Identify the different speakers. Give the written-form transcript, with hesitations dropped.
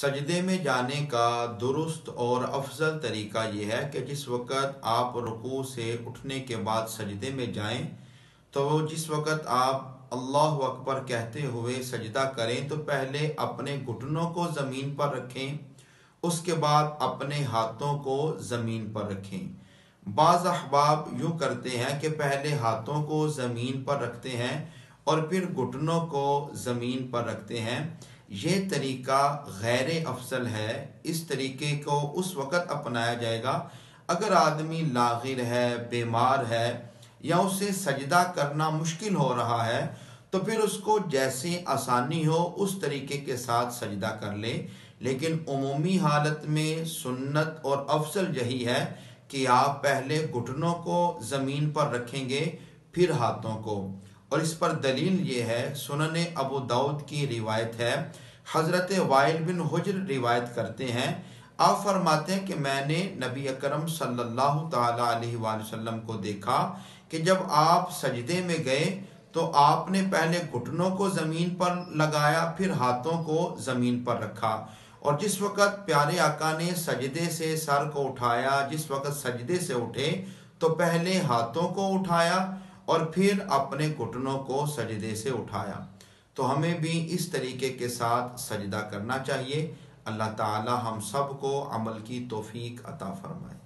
Speaker 1: सजदे में जाने का दुरुस्त और अफजल तरीका यह है कि जिस वक़्त आप रुकू से उठने के बाद सजदे में जाएं, तो जिस वक़्त आप अल्लाहु अकबर कहते हुए सजदा करें तो पहले अपने घुटनों को ज़मीन पर रखें, उसके बाद अपने हाथों को ज़मीन पर रखें। बाज़ अहबाब यूँ करते हैं कि पहले हाथों को ज़मीन पर रखते हैं और फिर घुटनों को ज़मीन पर रखते हैं। ये तरीका गैर अफसल है। इस तरीके को उस वक़्त अपनाया जाएगा अगर आदमी लागिर है, बीमार है या उसे सजदा करना मुश्किल हो रहा है, तो फिर उसको जैसे आसानी हो उस तरीके के साथ सजदा कर ले। लेकिन उमूमी हालत में सुन्नत और अफसल यही है कि आप पहले घुटनों को ज़मीन पर रखेंगे फिर हाथों को। और इस पर दलील ये है, सुनन अबू दाऊद की रिवायत है, हज़रत वाइल बिन हुज्र रिवायत करते हैं, आप फरमाते हैं कि मैंने नबी अकरम सल्लल्लाहु ताला अलैहि वसल्लम को देखा कि जब आप सजदे में गए तो आपने पहले घुटनों को ज़मीन पर लगाया, फिर हाथों को ज़मीन पर रखा। और जिस वक़्त प्यारे आका ने सजदे से सर को उठाया, जिस वक़्त सजदे से उठे तो पहले हाथों को उठाया और फिर अपने घुटनों को सजदे से उठाया। तो हमें भी इस तरीके के साथ सजदा करना चाहिए। अल्लाह ताला हम सब को अमल की तौफीक अता फरमाए।